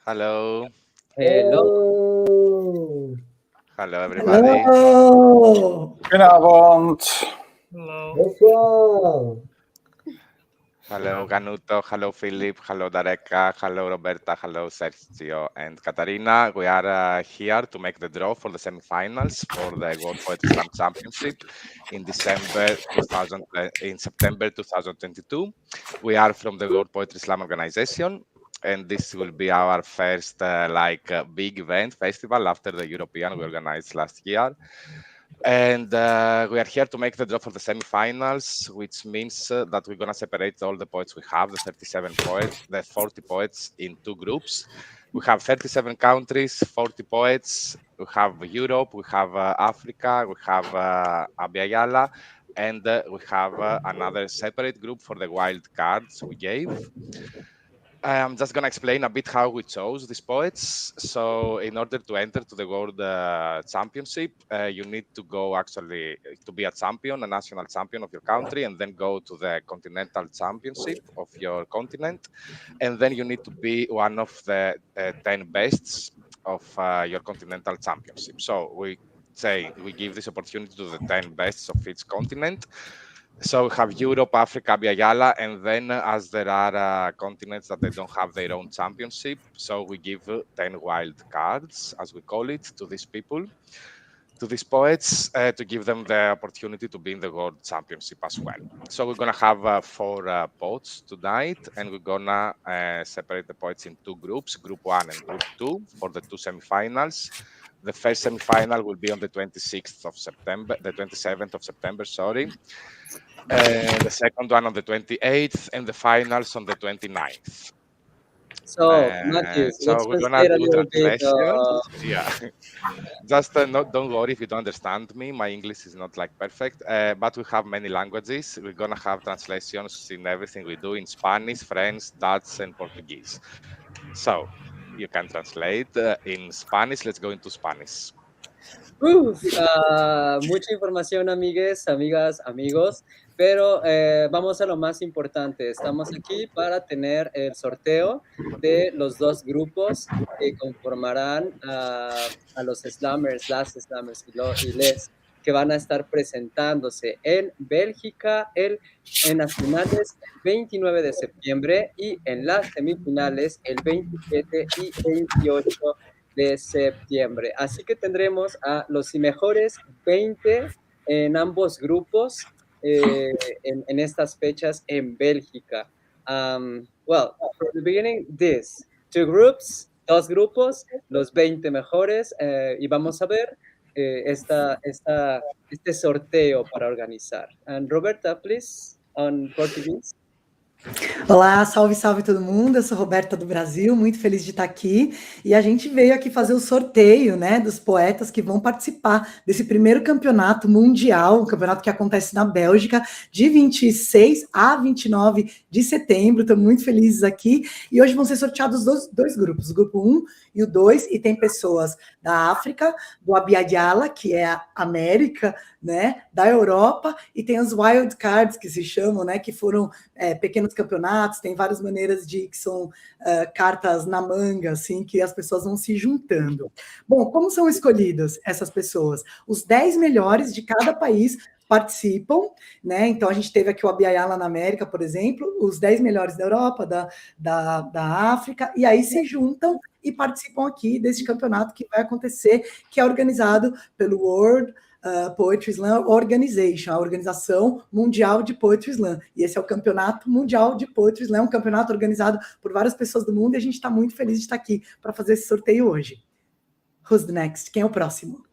Hello. Hello. Hello, everybody. Hello. Goedenavond. Hello. Bonsoir. Hello, Ganuto. Hello, Philip. Hello, Dareka. Hello, Roberta. Hello, Sergio and Katarina. We are here to make the draw for the semifinals for the World Poetry Slam Championship in September 2022. We are from the World Poetry Slam organization, and this will be our first big event festival after the European we organized last year. And we are here to make the draw for the semifinals, which means that we're going to separate all the poets we have, the 37 poets, the 40 poets, in two groups. We have 37 countries, 40 poets. We have Europe, we have Africa, we have Abya, and we have another separate group for the wild cards we gave. I'm just going to explain a bit how we chose these poets. So in order to enter to the World Championship, you need to go actually to be a champion, a national champion of your country, and then go to the continental championship of your continent. And then you need to be one of the 10 bests of your continental championship. So we give this opportunity to the 10 bests of each continent. So we have Europe, Africa, Abya, and then as there are continents that they don't have their own championship, so we give 10 wild cards, as we call it, to these people, to these poets, to give them the opportunity to be in the World Championship as well. So we're going to have 4 poets tonight, and we're going to separate the poets in two groups, Group 1 and Group 2, for the two semifinals. The first semifinal will be on the 27th of September, sorry. The second one on the 28th, and the finals on the 29th. So, Matthew, let's We're gonna translate a do little bit. translations. Yeah, just don't worry if you don't understand me. My English is not like perfect, but we have many languages. We're gonna have translations in everything we do in Spanish, French, Dutch, and Portuguese. So you can translate in Spanish. Let's go into Spanish. Mucha información, amigues, amigas, amigos, pero vamos a lo más importante. Estamos aquí para tener el sorteo de los dos grupos que conformarán a los slammers, las slammers y les que van a estar presentándose en Bélgica en las finales el 29 de septiembre y en las semifinales el 27 y 28 de septiembre. Así que tendremos a los mejores 20 en ambos grupos en estas fechas en Bélgica. Well, from the beginning, dos grupos, los 20 mejores, y vamos a ver este sorteo para organizar. And Roberta, please, on Portuguese. Olá, salve, salve todo mundo. Eu sou Roberta do Brasil, muito feliz de estar aqui. E a gente veio aqui fazer o sorteio, né, dos poetas que vão participar desse primeiro campeonato mundial, um campeonato que acontece na Bélgica, de 26 a 29 de setembro. Estamos muito felizes aqui. E hoje vão ser sorteados dois grupos, o grupo 1 e o 2, e tem pessoas da África, do Abya, que é a América, né, da Europa, e tem os wild cards, que se chamam, né, que foram pequenos campeonatos, tem várias maneiras que são cartas na manga, assim, que as pessoas vão se juntando. Bom, como são escolhidas essas pessoas? Os 10 melhores de cada país participam, né? Então a gente teve aqui o Abya na América, por exemplo, os 10 melhores da Europa, da África, e aí se juntam e participam aqui desse campeonato que vai acontecer, que é organizado pelo World Poetry Slam Organization, a Organização Mundial de Poetry Slam. E esse é o Campeonato Mundial de Poetry Slam, um campeonato organizado por várias pessoas do mundo, e a gente está muito feliz de estar aqui para fazer esse sorteio hoje. Who's the next? Quem é o próximo?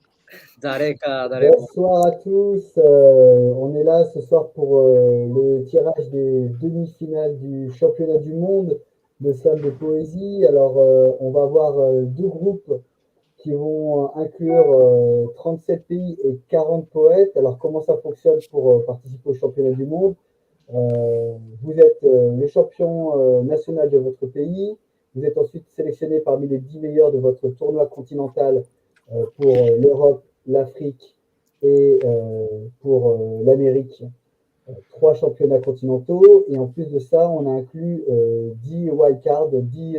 Dareka. Bonsoir à tous. On est là ce soir pour le tirage des demi-finales du championnat du monde de slam de poésie. Alors, on va avoir deux groupes qui vont inclure 37 pays et 40 poètes. Alors, comment ça fonctionne pour participer au championnat du monde? Vous êtes le champion national de votre pays. Vous êtes ensuite sélectionné parmi les 10 meilleurs de votre tournoi continental pour l'Europe, l'Afrique et pour l'Amérique. 3 championnats continentaux. Et en plus de ça, on a inclus 10 wildcards, 10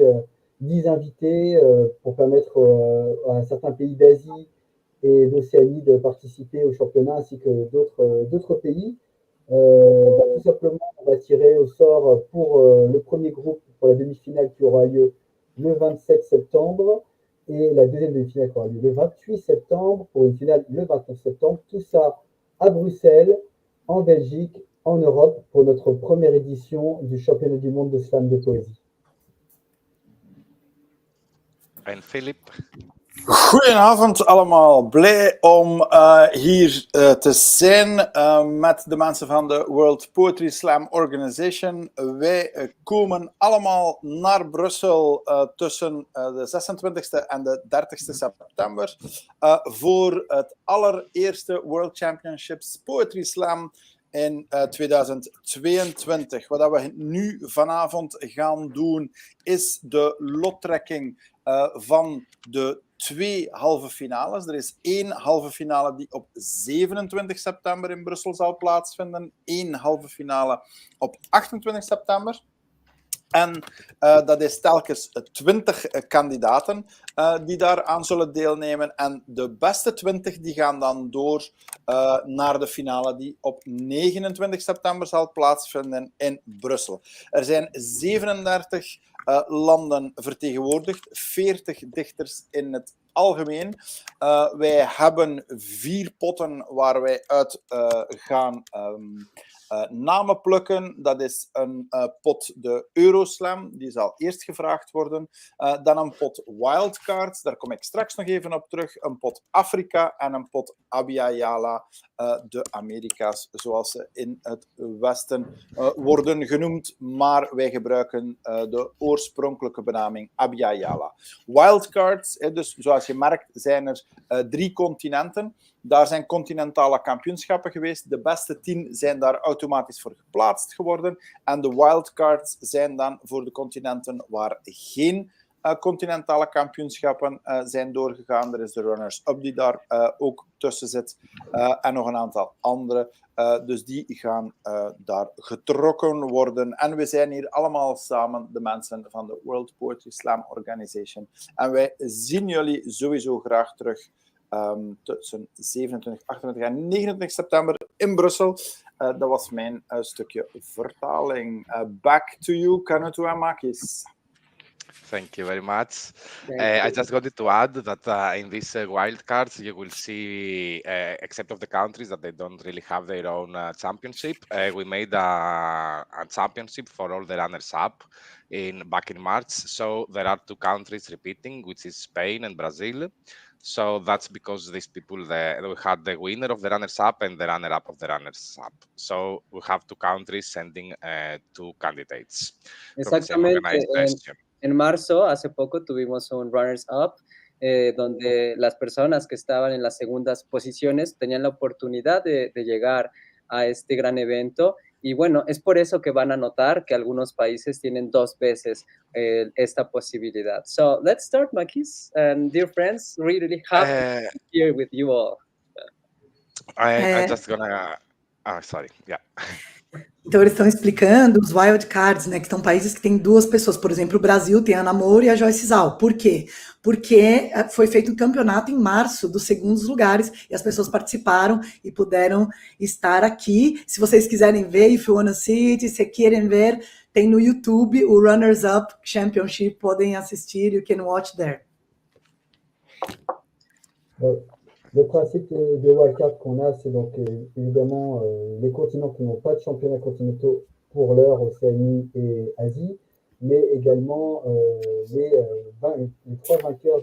10 invités pour permettre à certains pays d'Asie et d'Océanie de participer au championnat ainsi que d'autres pays. Tout simplement, on va tirer au sort pour le premier groupe, pour la demi-finale qui aura lieu le 27 septembre et la deuxième demi-finale qui aura lieu le 28 septembre pour une finale le 29 septembre. Tout ça à Bruxelles, en Belgique, en Europe pour notre première édition du championnat du monde de slam de poëzie. En Philip? Goedenavond allemaal. Blij om hier te zijn met de mensen van de World Poetry Slam Organization. Wij komen allemaal naar Brussel tussen de 26e en de 30e september voor het allereerste World Championships Poetry Slam in 2022. Wat we nu vanavond gaan doen is de lottrekking van de 2 halve finales. Er is 1 halve finale die op 27 september in Brussel zal plaatsvinden. 1 halve finale op 28 september. En dat is telkens 20 kandidaten die daaraan zullen deelnemen. En de beste 20 die gaan dan door naar de finale die op 29 september zal plaatsvinden in Brussel. Er zijn 37 landen vertegenwoordigd, 40 dichters in het algemeen. Wij hebben 4 potten waar wij uit gaan namen plukken. Dat is een pot de Euroslam, die zal eerst gevraagd worden. Dan een pot Wildcards, daar kom ik straks nog even op terug. Een pot Afrika en een pot Abya Yala, de Amerika's, zoals ze in het Westen worden genoemd. Maar wij gebruiken de oorspronkelijke benaming Abya Yala. Wildcards, dus zoals je merkt, zijn er 3 continenten. Daar zijn continentale kampioenschappen geweest. De beste 10 zijn daar automatisch voor geplaatst geworden. En de wildcards zijn dan voor de continenten waar geen continentale kampioenschappen zijn doorgegaan. Er is de runners-up die daar ook tussen zit. En nog een aantal andere. Dus die gaan daar getrokken worden. En we zijn hier allemaal samen, de mensen van de World Poetry Slam Organization. En wij zien jullie sowieso graag terug tussen 27, 28 en 29 september in Brussel. Dat was mijn stukje vertaling. Back to you, Kanutu Makis. Thank you very much. I just wanted to add that in these wildcards, you will see, except of the countries that they don't really have their own championship, we made a championship for all the runners-up back in March. So there are 2 countries repeating, which is Spain and Brazil. So that's because these people, we had the winner of the runners-up and the runner-up of the runners-up. So we have 2 countries sending 2 candidates. Exactamente. En marzo, hace poco, tuvimos un runners-up donde las personas que estaban en las segundas posiciones tenían la oportunidad de llegar a este gran evento. Y bueno, es por eso que van a notar que algunos países tienen 2 veces esta posibilidad. So let's start, Makis. And dear friends, really happy to be here with you all. I'm just gonna... sorry, yeah. Então, eles estão explicando os wildcards, né, que são países que têm 2 pessoas. Por exemplo, o Brasil tem a Ana Moura e a Joyce Zal. Por quê? Porque foi feito um campeonato em março dos segundos lugares e as pessoas participaram e puderam estar aqui. Se vocês quiserem ver, if you wanna see it, se querem ver, tem no YouTube o Runners Up Championship, podem assistir, you can watch there. Le principe des wildcards qu'on a, c'est donc évidemment les continents qui n'ont pas de championnats continentaux pour l'heure, Océanie et Asie, mais également les 3 vainqueurs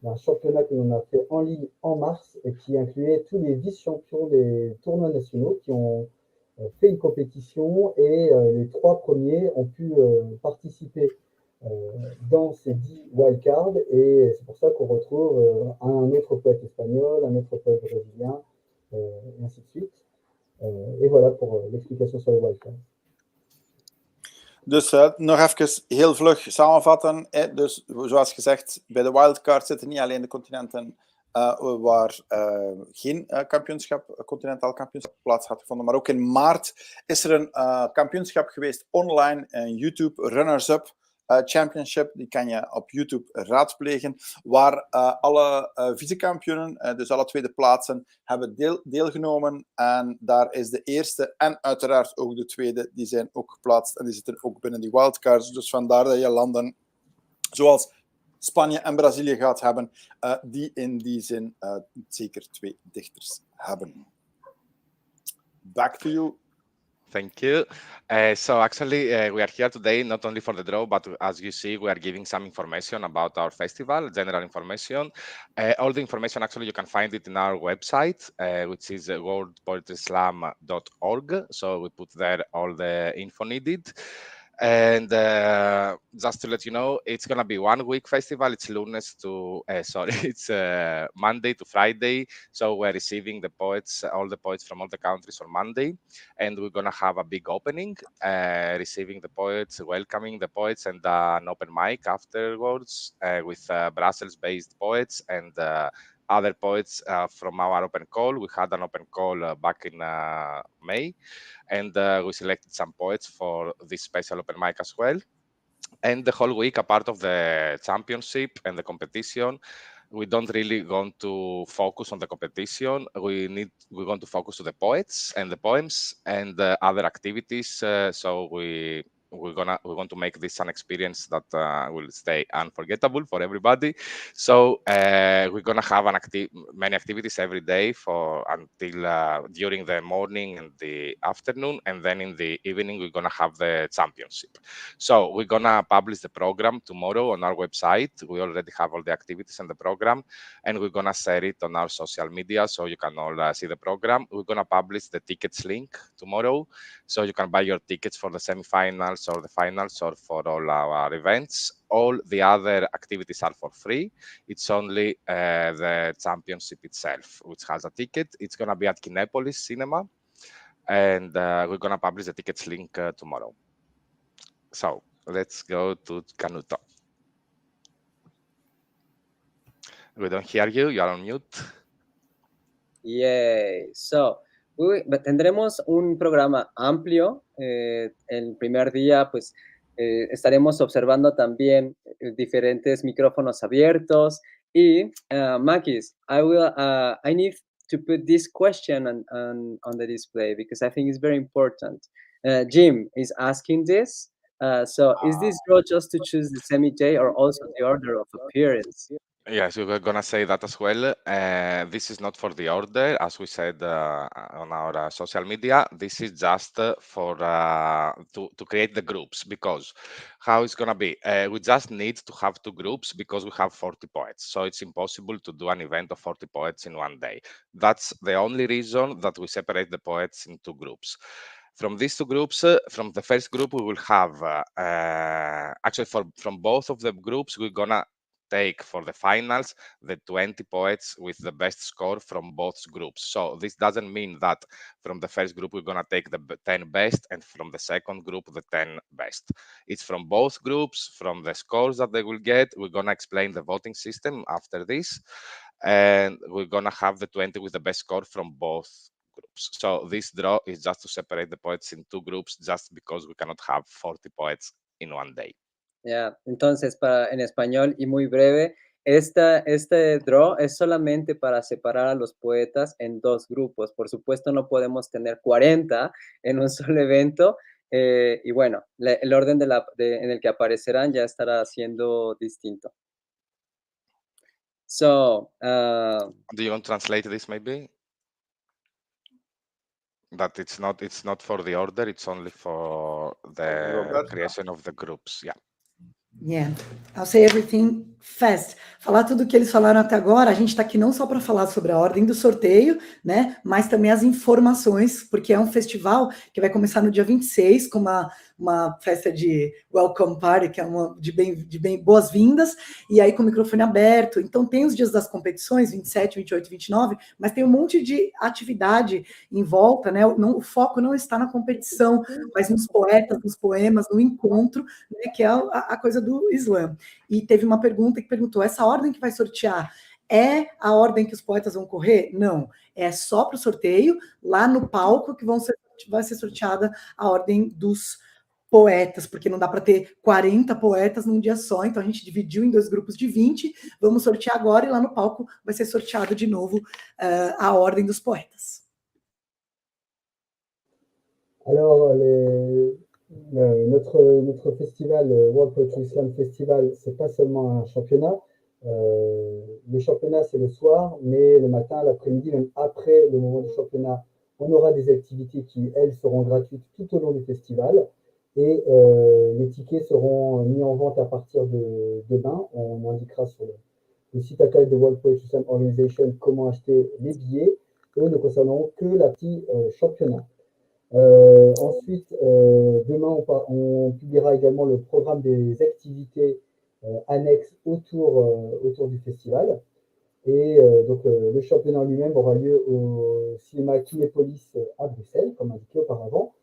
d'un championnat que l'on a fait en ligne en mars et qui incluait tous les vice-champions des tournois nationaux qui ont fait une compétition et les 3 premiers ont pu participer dans ces 10 wildcards et c'est pour ça qu'on retrouve un autre poète espagnol, un autre poète brésilien et ainsi de suite. Et voilà pour l'explication sur les wildcards. Dus nog even heel vlug samenvatten. Dus zoals gezegd, bij de wildcard zitten niet alleen de continenten waar geen continentaal kampioenschap plaats had gevonden, maar ook in maart is er een kampioenschap geweest online, YouTube, Runners Up, Championship. Die kan je op YouTube raadplegen, waar alle vicekampioenen, dus alle tweede plaatsen, hebben deelgenomen. En daar is de eerste en uiteraard ook de tweede, die zijn ook geplaatst en die zitten ook binnen die wildcards. Dus vandaar dat je landen zoals Spanje en Brazilië gaat hebben, die in die zin zeker 2 dichters hebben. Back to you. Thank you. So actually, we are here today not only for the draw, but as you see, we are giving some information about our festival, general information. All the information, actually, you can find it in our website, which is worldpoetryslam.org. So we put there all the info needed. And just to let you know, it's gonna be 1 week festival. It's it's Monday to Friday. So we're receiving the poets, all the poets from all the countries on Monday, and we're gonna have a big opening, receiving the poets, welcoming the poets, and an open mic afterwards with Brussels-based poets and other poets from our open call. We had an open call back in May, and we selected some poets for this special open mic as well. And the whole week, a part of the championship and the competition, we don't really want to focus on the competition. We're going to focus on the poets and the poems and the other activities. So we want to make this an experience that will stay unforgettable for everybody. So we're gonna have many activities every day until during the morning and the afternoon, and then in the evening we're gonna have the championship. So we're gonna publish the program tomorrow on our website. We already have all the activities and the program, and we're gonna share it on our social media so you can all see the program. We're gonna publish the tickets link tomorrow, so you can buy your tickets for the semifinals or the finals or for all our events. All the other activities are for free. It's only the championship itself, which has a ticket. It's gonna be at Kinepolis Cinema, and we're gonna publish the tickets link tomorrow. So let's go to Canuto. We don't hear you. You are on mute. Yay. So, tendremos un programa amplio. El primer día, pues, estaremos observando también diferentes micrófonos abiertos. Y, Makis, I need to put this question on the display because I think it's very important. Jim is asking this. So, is this draw just to choose the semi-J or also the order of appearance? Yes, we were gonna say that as well. This is not for the order, as we said on our social media. This is just for to create the groups, because how it's gonna be? We just need to have 2 groups because we have 40 poets, so it's impossible to do an event of 40 poets in 1 day. That's the only reason that we separate the poets in 2 groups. From these 2 groups, from the first group, we will have actually from both of the groups, we're gonna take for the finals the 20 poets with the best score from both groups. So this doesn't mean that from the first group we're gonna take the 10 best and from the second group the 10 best. It's from both groups, from the scores that they will get. We're gonna explain the voting system after this, and we're gonna have the 20 with the best score from both groups. So this draw is just to separate the poets in 2 groups, just because we cannot have 40 poets in 1 day. Ya, entonces, en español y muy breve, este draw es solamente para separar a los poetas en 2 grupos. Por supuesto, no podemos tener 40 en un solo evento. Y bueno, el orden en el que aparecerán ya estará siendo distinto. So, do you want to translate this maybe? That it's not for the order, it's only for the creation of the groups. Yeah. Yeah, I'll say everything fast. Falar tudo o que eles falaram até agora. A gente está aqui não só para falar sobre a ordem do sorteio, né? Mas também as informações, porque é um festival que vai começar no dia 26 com uma festa de welcome party, que é uma de boas-vindas, e aí com o microfone aberto. Então tem os dias das competições, 27, 28, 29, mas tem um monte de atividade em volta, né? O foco não está na competição, mas nos poetas, nos poemas, no encontro, né? Que é a coisa do Islã. E teve uma pergunta que perguntou: essa ordem que vai sortear é a ordem que os poetas vão correr? Não, é só para o sorteio, lá no palco que vai ser sorteada a ordem dos poetas, porque não dá para ter 40 poetas num dia só, então a gente dividiu em 2 grupos de 20, vamos sortear agora, e lá no palco vai ser sorteado de novo a ordem dos poetas. Alors, notre festival, World Poetry Slam Festival, c'est pas seulement un championnat. Le championnat, c'est le soir, mais le matin, l'après-midi, même après le moment du championnat, on aura des activités qui, elles, seront gratuites tout au long du festival. Et les tickets seront mis en vente à partir de demain. On indiquera sur le site internet de World Poetry Slam Organization comment acheter les billets. Eux ne concerneront que la partie championnat. Ensuite, demain, on publiera également le programme des activités annexes autour du festival. Et donc, le championnat lui-même aura lieu au cinéma Kinépolis à Bruxelles, comme indiqué auparavant.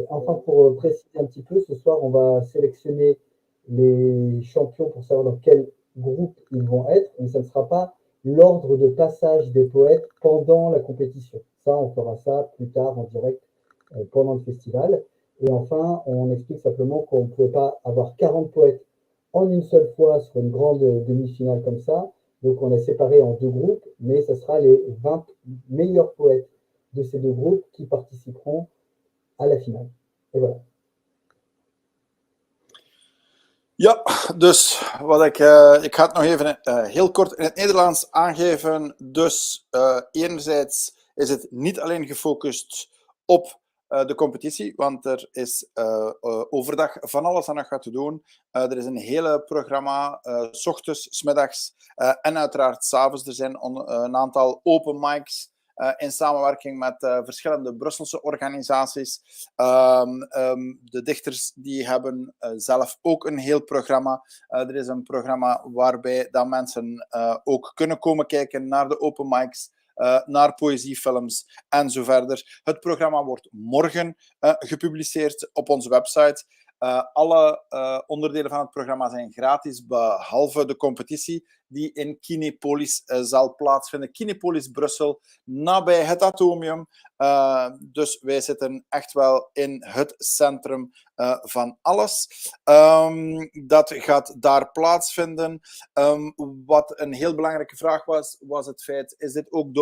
Enfin, pour préciser un petit peu, ce soir, on va sélectionner les champions pour savoir dans quel groupe ils vont être, mais ça ne sera pas l'ordre de passage des poètes pendant la compétition. Ça, on fera ça plus tard en direct pendant le festival. Et enfin, on explique simplement qu'on ne pouvait pas avoir 40 poètes en une seule fois sur une grande demi-finale comme ça. Donc, on a séparé en 2 groupes, mais ce sera les 20 meilleurs poètes de ces 2 groupes qui participeront à la finale. Et voilà. Ja, dus wat ik ga het nog even heel kort in het Nederlands aangeven. Dus enerzijds is het niet alleen gefocust op de competitie, want er is overdag van alles aan nog wat te doen. Er is een hele programma, 's ochtends, 's middags en uiteraard 's avonds. Er zijn een aantal open mics in samenwerking met verschillende Brusselse organisaties. De dichters die hebben zelf ook een heel programma. Er is een programma waarbij dat mensen ook kunnen komen kijken naar de open mics, naar poëziefilms en zo verder. Het programma wordt morgen gepubliceerd op onze website. Alle onderdelen van het programma zijn gratis, behalve de competitie die in Kinépolis zal plaatsvinden. Kinépolis Brussel, nabij het Atomium. Dus wij zitten echt wel in het centrum van alles. Dat gaat daar plaatsvinden. Wat een heel belangrijke vraag was het feit, is dit ook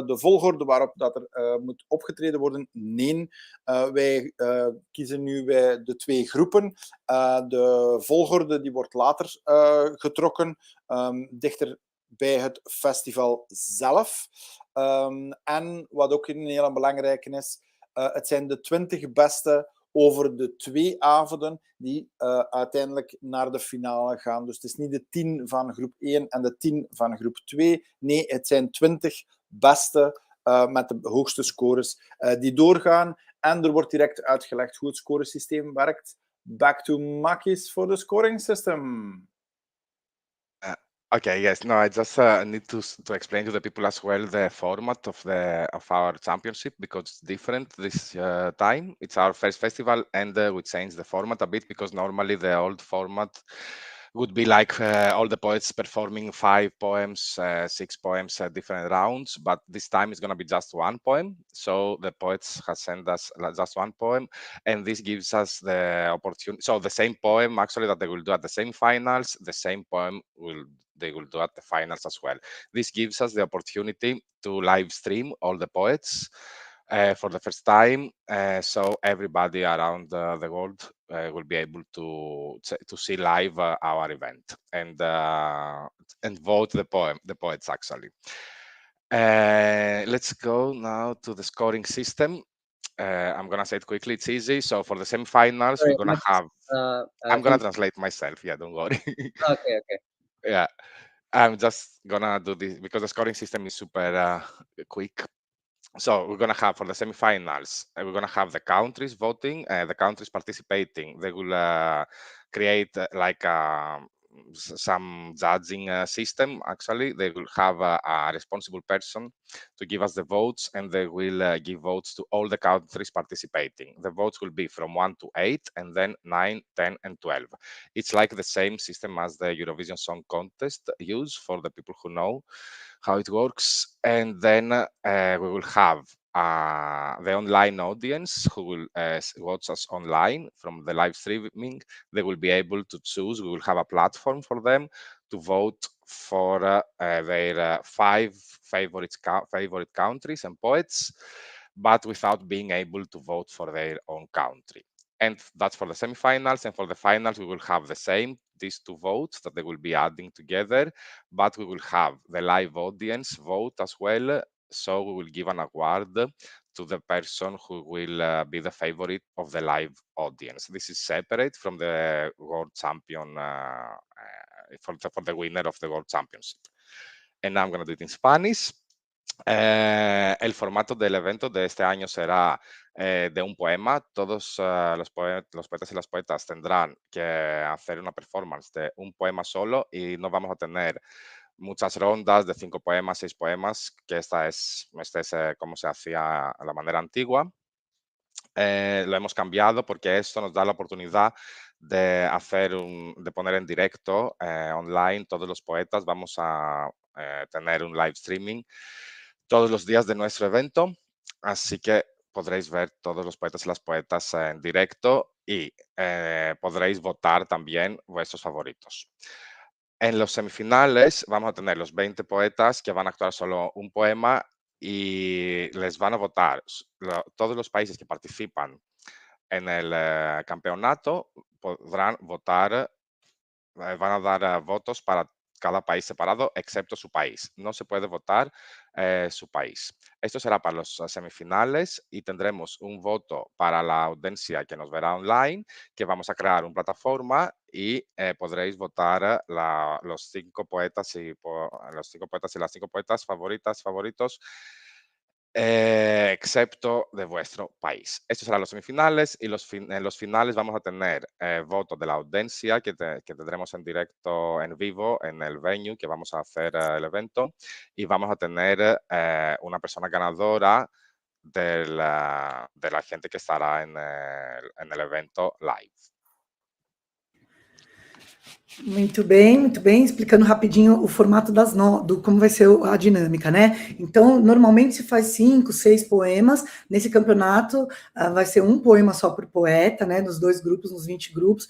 de volgorde waarop dat er moet opgetreden worden? Nee, wij kiezen nu bij de 2 groepen. De volgorde die wordt later getrokken, dichter bij het festival zelf. En wat ook een hele belangrijke is, het zijn de 20 beste over de 2 avonden die uiteindelijk naar de finale gaan. Dus het is niet de 10 van groep 1 en de 10 van groep 2. Nee, het zijn 20 beste met de hoogste scores die doorgaan. En er wordt direct uitgelegd hoe het scoresysteem werkt. Back to Makis for the scoring system. Okay, yes, no, I just need to explain to the people as well the format of our championship, because it's different this time. It's our first festival, and we changed the format a bit, because normally the old format would be like all the poets performing 5 poems, 6 poems at different rounds, but this time it's going to be just 1 poem. So the poets have sent us just 1 poem, and this gives us the opportunity. So the same poem actually that they will do at the semi-finals, the same poem they will do at the finals as well. This gives us the opportunity to live stream all the poets for the first time, so everybody around the world will be able to see live our event and vote the poets actually. Let's go now to the scoring system. I'm gonna say it quickly. It's easy. So for the semi-finals, we're gonna have. I'm gonna translate myself. Yeah, don't worry. Okay. Yeah, I'm just gonna do this because the scoring system is super quick. So we're gonna have for the semifinals, we're gonna have the countries voting, the countries participating. They will create like some judging system. Actually, they will have a responsible person to give us the votes, and they will give votes to all the countries participating. The votes will be from 1 to 8, and then 9, 10, and 12. It's like the same system as the Eurovision Song Contest use, for the people who know how it works. And then we will have the online audience who will watch us online from the live streaming, they will be able to choose. We will have a platform for them to vote for their 5 favorite countries and poets, but without being able to vote for their own country. And that's for the semifinals. And for the finals, we will have the same, these 2 votes that they will be adding together, but we will have the live audience vote as well. So we will give an award to the person who will be the favorite of the live audience. This is separate from the world champion, for the winner of the world championship. And now I'm going to do it in Spanish. El formato del evento de este año será de un poema. Todos los poetas y las poetas tendrán que hacer una performance de un poema solo y no vamos a tener muchas rondas de 5 poemas, 6 poemas, que esta es como se hacía a la manera antigua. Lo hemos cambiado porque esto nos da la oportunidad de poner en directo online todos los poetas. Vamos a tener un live streaming todos los días de nuestro evento, así que podréis ver todos los poetas y las poetas en directo y podréis votar también vuestros favoritos. En los semifinales vamos a tener los 20 poetas que van a actuar solo un poema y les van a votar todos los países que participan en el campeonato. Podrán votar, van a dar votos para cada país separado, excepto su país. No se puede votar su país. Esto será para los semifinales y tendremos un voto para la audiencia que nos verá online, que vamos a crear una plataforma y podréis votar los 5 poetas y las 5 poetas favoritos, excepto de vuestro país. Estos serán los semifinales y en los finales vamos a tener voto de la audiencia que tendremos en directo, en vivo, en el venue que vamos a hacer el evento, y vamos a tener una persona ganadora de la gente que estará en el evento live. Muito bem, explicando rapidinho o formato como vai ser a dinâmica, né? Então, normalmente se faz 5, 6 poemas, nesse campeonato vai ser um poema só por poeta, né? Nos 2 grupos, nos 20 grupos,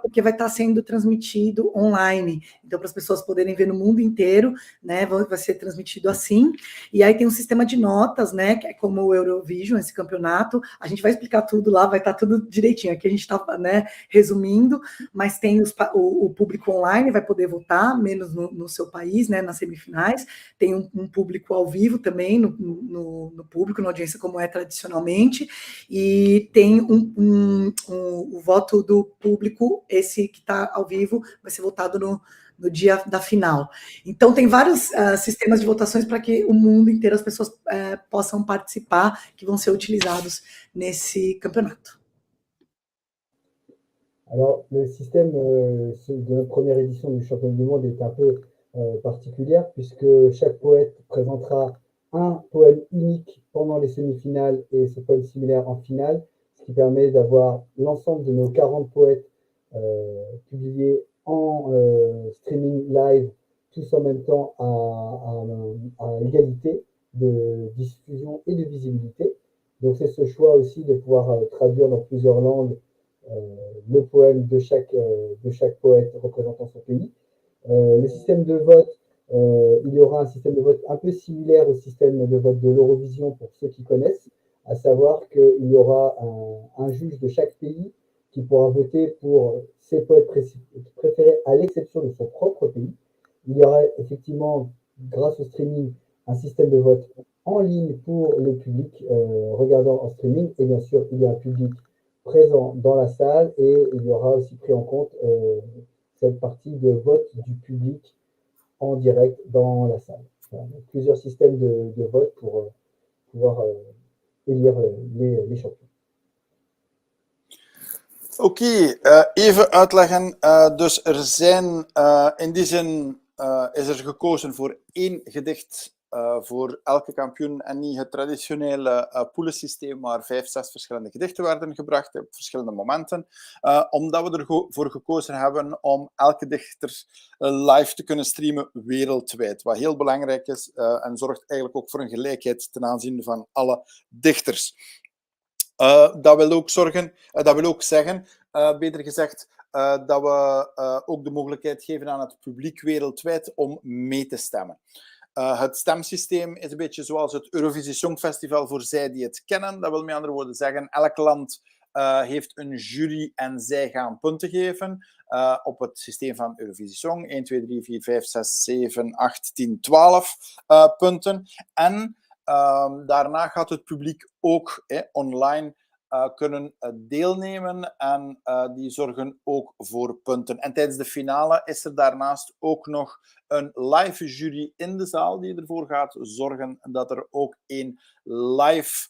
porque vai estar sendo transmitido online, então para as pessoas poderem ver no mundo inteiro, né? Vai ser transmitido assim, e aí tem um sistema de notas, né? Que é como o Eurovision, esse campeonato, a gente vai explicar tudo lá, vai estar tudo direitinho, aqui a gente está, né, resumindo, mas tem o público online vai poder votar, menos no seu país, né, nas semifinais. Tem um público ao vivo também, no público, na audiência, como é tradicionalmente. E tem o voto do público, esse que está ao vivo, vai ser votado no dia da final. Então, tem vários sistemas de votações para que o mundo inteiro, as pessoas possam participar, que vão ser utilizados nesse campeonato. Alors, le système de notre première édition du championnat du monde est un peu particulière puisque chaque poète présentera un poème unique pendant les semi-finales et ce poème similaire en finale, ce qui permet d'avoir l'ensemble de nos 40 poètes publiés en streaming live, tous en même temps à égalité de diffusion et de visibilité. Donc c'est ce choix aussi de pouvoir traduire dans plusieurs langues le poème de chaque poète représentant son pays. Le système de vote, il y aura un système de vote un peu similaire au système de vote de l'Eurovision pour ceux qui connaissent, à savoir qu'il y aura un juge de chaque pays qui pourra voter pour ses poètes préférés à l'exception de son propre pays. Il y aura effectivement, grâce au streaming, un système de vote en ligne pour le public regardant en streaming, et bien sûr, il y a un public présent dans la salle et il y aura aussi pris en compte cette partie de vote du public en direct dans la salle. Voilà, donc plusieurs systèmes de vote pour pouvoir élire les champions. Oké, even uitleggen. Dus er zijn in die zin is er gekozen voor 1 gedicht voor elke kampioen en niet het traditionele poelensysteem waar 5, 6 verschillende gedichten werden gebracht op verschillende momenten. Omdat we ervoor gekozen hebben om elke dichter live te kunnen streamen wereldwijd. Wat heel belangrijk is en zorgt eigenlijk ook voor een gelijkheid ten aanzien van alle dichters. Dat wil ook zeggen, beter gezegd, dat we ook de mogelijkheid geven aan het publiek wereldwijd om mee te stemmen. Het stemsysteem is een beetje zoals het Eurovisie Songfestival voor zij die het kennen. Dat wil met andere woorden zeggen, elk land heeft een jury en zij gaan punten geven op het systeem van Eurovisie Song. 1, 2, 3, 4, 5, 6, 7, 8, 10, 12 punten. En daarna gaat het publiek ook online kunnen deelnemen en die zorgen ook voor punten. En tijdens de finale is er daarnaast ook nog een live jury in de zaal die ervoor gaat zorgen dat er ook een live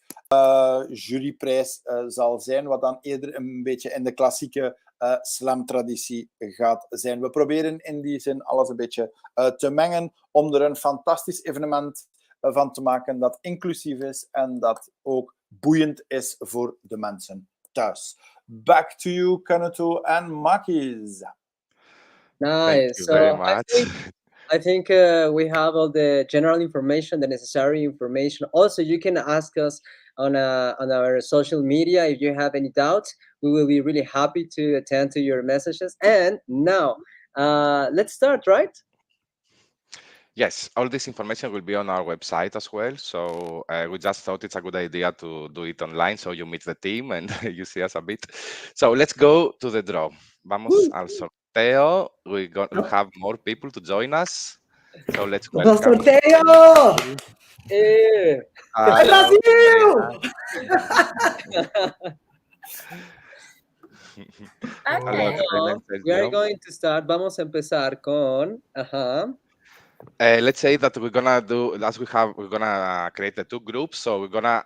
juryprijs zal zijn, wat dan eerder een beetje in de klassieke slam-traditie gaat zijn. We proberen in die zin alles een beetje te mengen om er een fantastisch evenement van te maken dat inclusief is en dat ook boeiend is voor de mensen thuis. Back to you, Kanuto and Makis. Nice. you very much. I think we have all the general information, the necessary information. Also, you can ask us on our social media if you have any doubts. We will be really happy to attend to your messages. And now, let's start, right? Yes, all this information will be on our website as well. So we just thought it's a good idea to do it online so you meet the team and you see us a bit. So let's go to the draw. Vamos al sorteo. We have more people to join us. So let's Do welcome. sorteio! Hello, Brasil! Hello, Now, we are going to start. Vamos a empezar con. Let's say that we're gonna do as we're gonna create the two groups. So we're gonna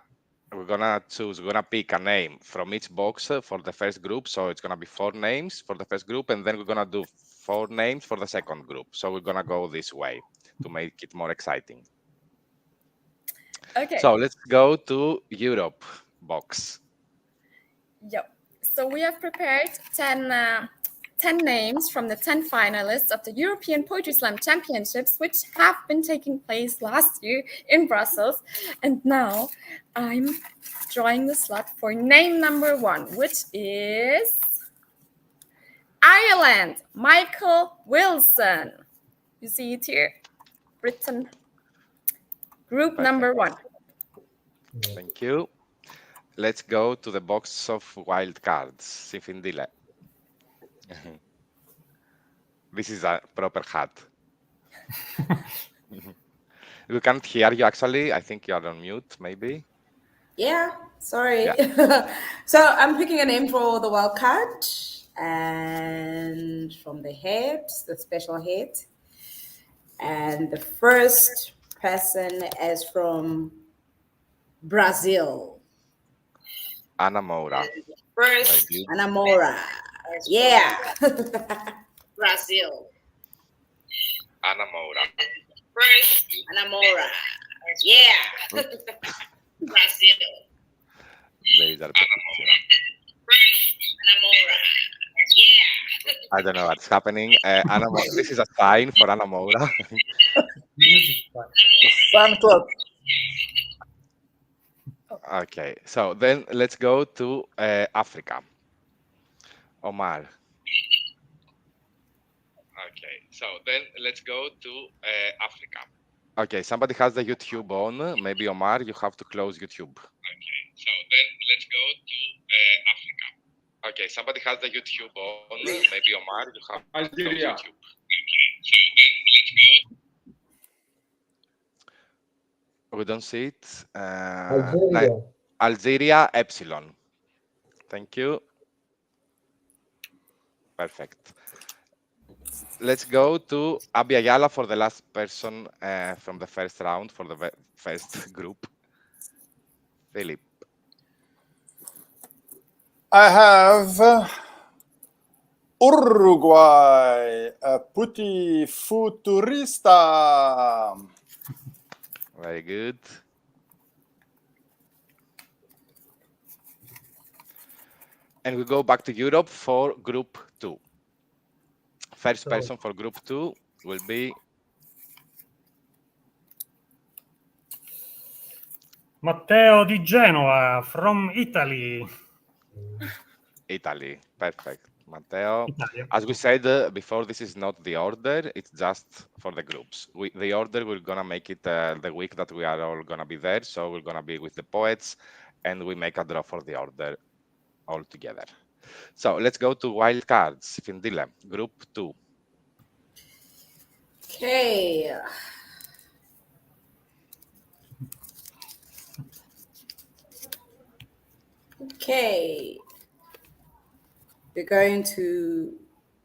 pick a name from each box for the first group. So it's gonna be 4 names for the first group, and then we're gonna do 4 names for the second group. So we're gonna go this way to make it more exciting. Okay. So let's go to Europe box. Yep. So we have prepared 10 names from the 10 finalists of the European Poetry Slam Championships, which have been taking place last year in Brussels. And now I'm drawing the slot for name number 1, which is Ireland, Michael Wilson. You see it here, Britain. Group number 1. Thank you. Let's go to the box of wild cards. Sifindile. This is a proper hat. We can't hear you actually. I think you are on mute, maybe. Yeah, sorry. Yeah. So I'm picking a name for the wild card, and from the head, the special head. And the first person is from Brazil. Ana Moura. First, Maybe. Ana Moura. Yeah. Brazil. Ana Moura. First, Ana Moura. Yeah. Brazil. There is a repetition. First, Ana Moura. Yeah. I don't know what's happening. Ana Moura. This is a sign for Ana Moura. Fan club. Okay, so then let's go to Africa. Omar. Okay, so then let's go to Africa. Okay, somebody has the YouTube on. Maybe Omar, you have to close YouTube. Okay, so then let's go to Africa. Okay, somebody has the YouTube on. Maybe Omar, you have to close YouTube. Okay, so then let's go. We don't see it. Algeria. Algeria, Epsilon. Thank you. Perfect. Let's go to Abi Ayala for the last person from the first round, for the first group. Philip. I have Uruguay, Puti Futurista. Very good. And we go back to Europe for Group 2. First person for Group 2 will be Matteo di Genova from Italy. Italy. Perfect. Matteo. Italia. As we said before, this is not the order. It's just for the groups. The order, we're going to make it the week that we are all going to be there. So we're going to be with the poets and we make a draw for the order all together. So let's go to wild cards. Findile, Group 2. Okay. Okay. We're going to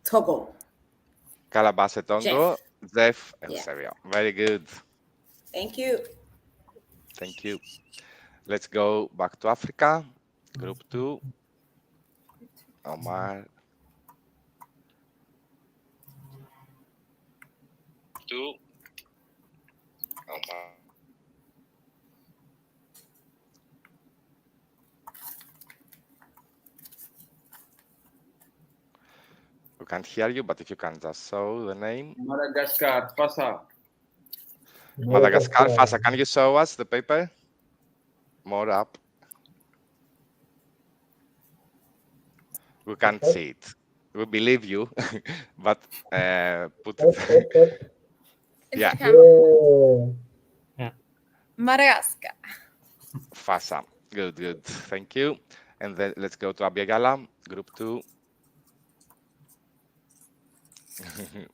Togo. Calabase Tongo, Zef, and Yeah. Serbia. Very good. Thank you. Thank you. Let's go back to Africa. Group 2. Omar. 2. Omar. We can't hear you, but if you can just show the name. Madagascar, Fasa. Madagascar, Fasa. Can you show us the paper? More up. We can't see it. We believe you, but put it. Yeah. Madagascar. Fasa. Good, good. Thank you. And then let's go to Abiagala, Group 2.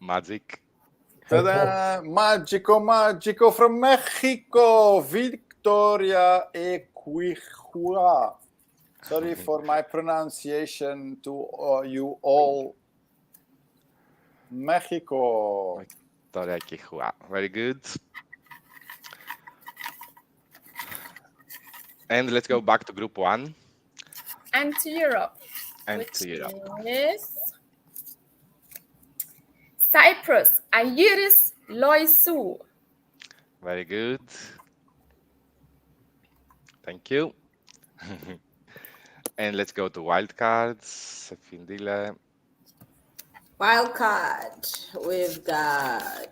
Magic. Ta-da! Magico, magico from Mexico, Victoria Equihua. Sorry for my pronunciation to you all. Mexico. Victoria Equihua. Very good. And let's go back to Group 1. And to Europe. And which to Europe. is Cyprus, Ayiris Loisu. Very good. Thank you. And let's go to wildcards. Findile. Wildcard. We've got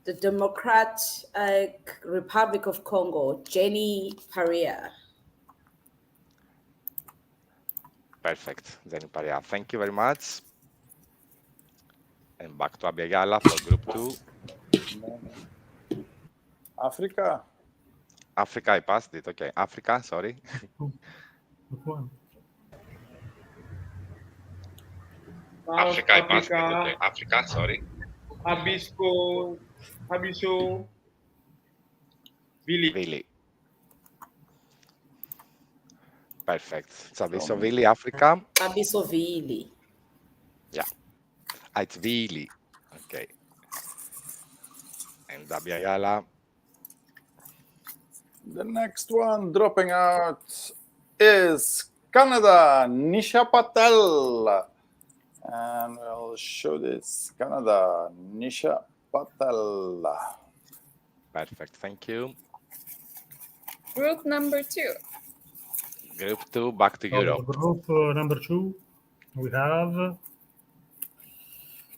the Democratic Republic of Congo, Jenny Paria. Perfect. Jenny Paria. Thank you very much. And back to Abiagala for Group 2. Africa. Africa, I passed it. Okay. Africa, sorry. Africa, I passed it. Okay. Africa, sorry. Abisko, Vili. Vili. Perfect. Abisso Vili, Africa. Abisovili. Yeah. It's Vili. Okay. And Abiagala. The next one dropping out is Canada, Nisha Patel. And we'll show this Canada, Nisha Patel. Perfect. Thank you. Group number 2. Group 2, back to Europe. Group number 2, we have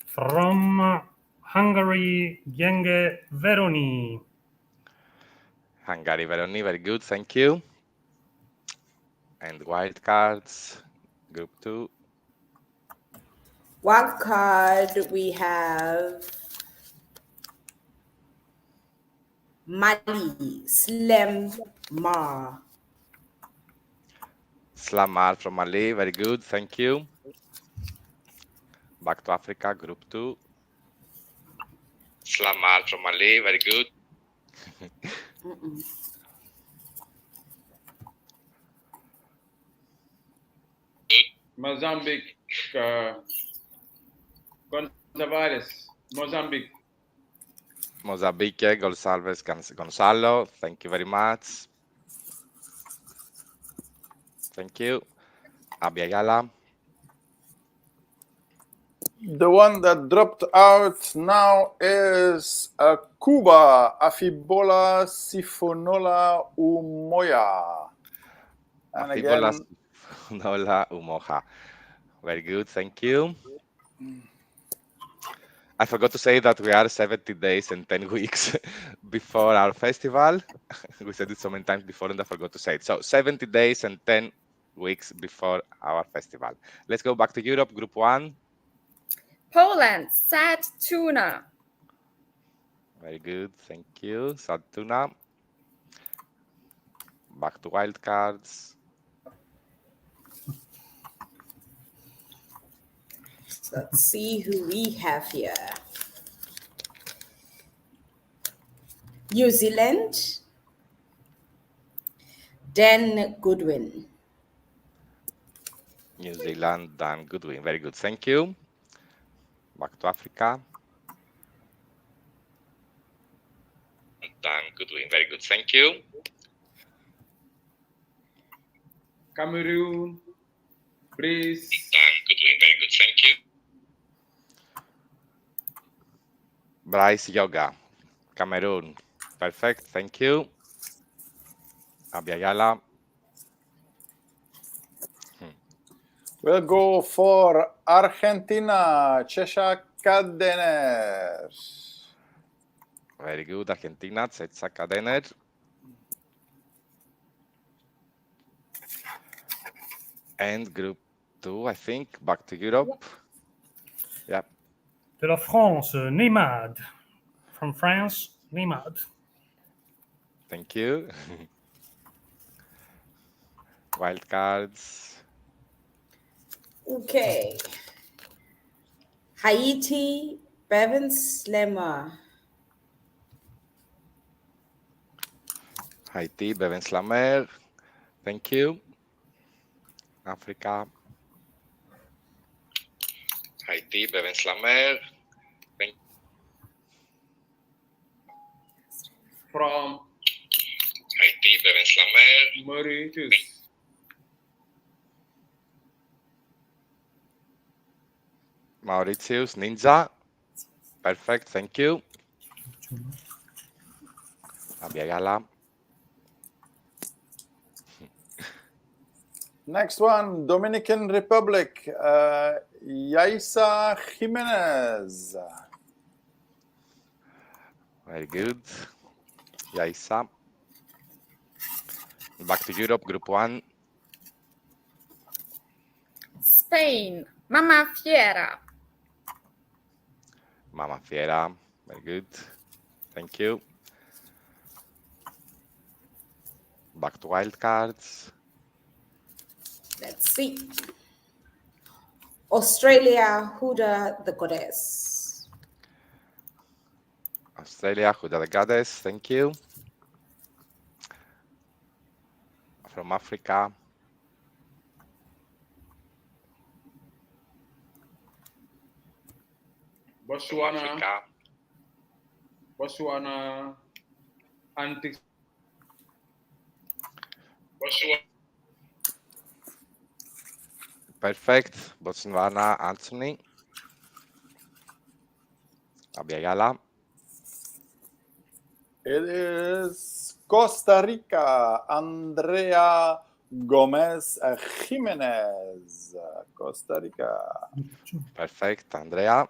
from Hungary, Genge Veroni. Hungary, Veroni, very good. Thank you. And wildcards, Group 2. Wildcard, we have Mali, Slem Ma. Slamar from Mali, very good. Thank you. Back to Africa, Group 2. Slamar from Mali, very good. Mozambique, Gonzalez, Mozambique. Mozambique, Gonsalves, Gonzalo. Thank you very much. Thank you. Abiagala. The one that dropped out now is Cuba, Afibola Sifonola Umoya. And Afibola again, Nola Umoja. Very good, thank you. I forgot to say that we are 70 days and 10 weeks before our festival. We said it so many times before and I forgot to say it. So 70 days and 10 weeks before our festival. Let's go back to Europe, Group 1. Poland, Sad Tuna. Very good, thank you. Satuna. Back to wildcards. Let's see who we have here. New Zealand, Dan Goodwin. New Zealand, Dan Goodwin. Very good, thank you. Back to Africa. Dan Goodwin. Very good, thank you. Cameroon, Greece, Dan Goodwin. Very good, thank you. Bryce Yoga, Cameroon. Perfect, thank you. Abiyala. we'll go for Argentina, Cesar Cadener. Very good, Argentina, Cesar Cadener. And Group 2, I think, back to Europe. Yeah. De la France, Neymad. From France, Neymad. Thank you. Wildcards. Okay. Haiti, Bevan Slemmer. Haiti, Bevan Slamer. Thank you. Africa. Haiti, Bevan Slamer. from Haiti, Bevan Slamer. Mauritius, Mauritius, Ninja. Perfect, thank you. Abiyala. Next one, Dominican Republic, Yaisa Jimenez. Very good. Yaisa. Back to Europe, Group 1. Spain, Mama Fiera. Mama Fiera. Very good. Thank you. Back to wildcards. Let's see. Australia, Huda the Goddess. Australia, Huda the Goddess. Thank you. From Africa. Botswana, Africa. Botswana, Antiques, Perfect. Botswana, Anthony. Abiyala. It is Costa Rica, Andrea Gomez Jimenez. Costa Rica. Perfect, Andrea.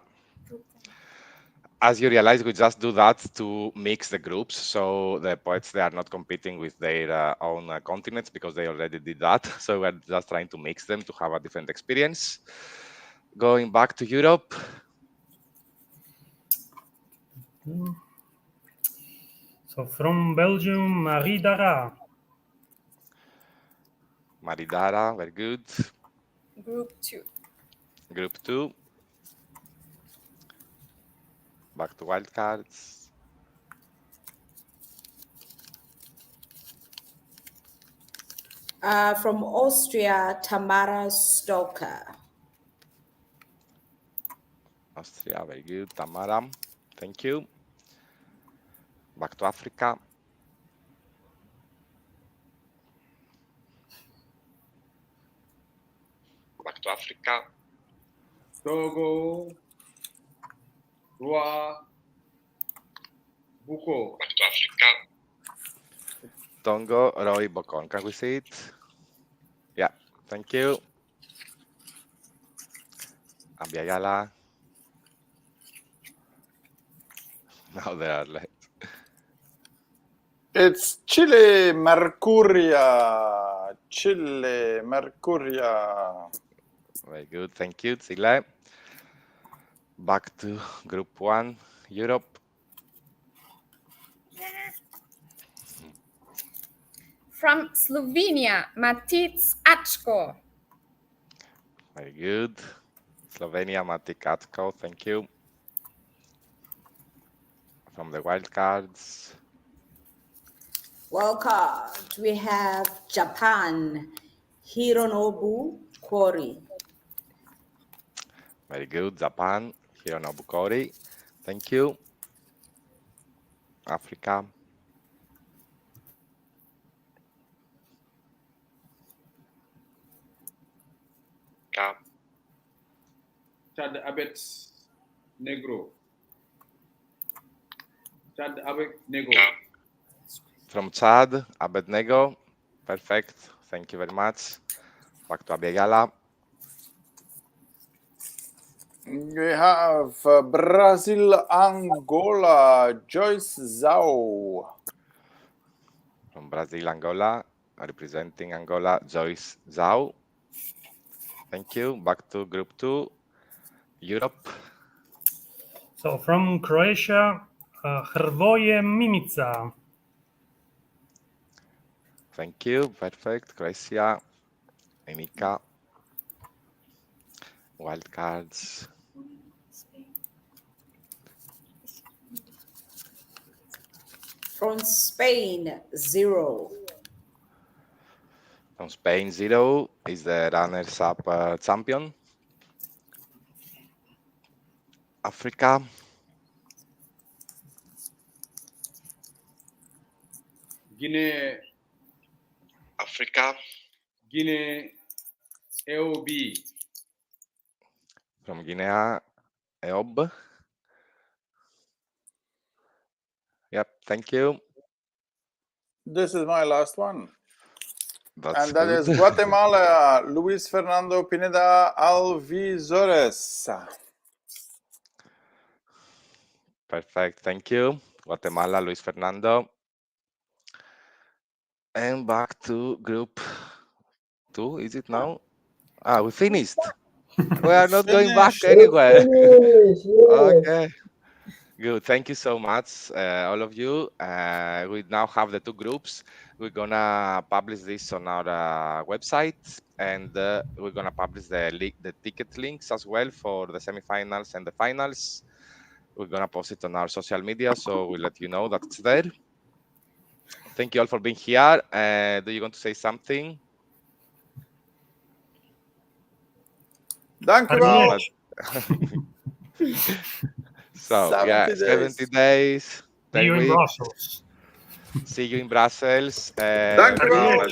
As you realize, we just do that to mix the groups. So the poets, they are not competing with their own continents because they already did that. So we're just trying to mix them to have a different experience. Going back to Europe. So from Belgium, Marie Dara. Maridara, very good. Group 2. Group 2. Back to wildcards. From Austria, Tamara Stoker. Austria, very good. Tamara, thank you. Back to Africa. Back to Africa. Togo, Roi, Buko. Tongo, Roy, Bocon. Can we see it? Yeah, thank you. Abiyala. Now they are late. It's Chile, Mercuria. Chile, Mercuria. Very good, thank you, Zile. Back to Group 1, Europe. From Slovenia, Matic Achko. Very good. Slovenia, Matic Atko, thank you. From the wildcards. Wildcard, we have Japan, Hironobu Kori. Very good, Japan, Hironobu Kori, thank you. Africa. Chad Abet Negro. Chad Abet Negro. From Chad, Abednego, perfect, thank you very much. Back to Abiyala. We have Brazil, Angola, Joyce Zhao. From Brazil, Angola, representing Angola, Joyce Zhao. Thank you. Back to Group 2, Europe. So from Croatia, Hrvoje Mimica. Thank you. Perfect. Croatia, Mimica. Wildcards. From Spain, 0. From Spain, 0 is the runners-up champion. Africa. Guinea, Africa. Guinea, AOB. From Guinea, Eob. Yep, thank you. This is my last one. That's And that good. is Guatemala, Luis Fernando Pineda Alvizores. Perfect, thank you. Guatemala, Luis Fernando. And back to Group 2, is it now? Ah, we finished. We are not going back Finished. anywhere. Finish, yes. Okay, good. Thank you so much, all of you. We now have the 2 groups. We're gonna publish this on our website, and we're gonna publish the ticket links as well for the semifinals and the finals. We're gonna post it on our social media, so we'll let you know that it's there. Thank you all for being here. Do you want to say something? Dank u No, wel. but so yeah, 70 days. See you in Brussels. See you in Brussels. Dank u wel.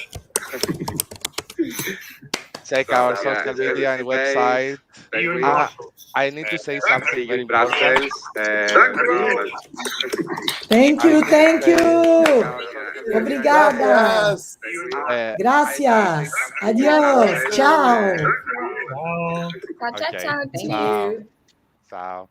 Check our social media and website. See you in Brussels. I need to say something very important. Dank u wel. Thank you, thank you. Obrigada. Gracias. Gracias. Adiós. Ciao. Ciao. Ciao, ciao, Okay. ciao. Thank Ciao. you. Ciao.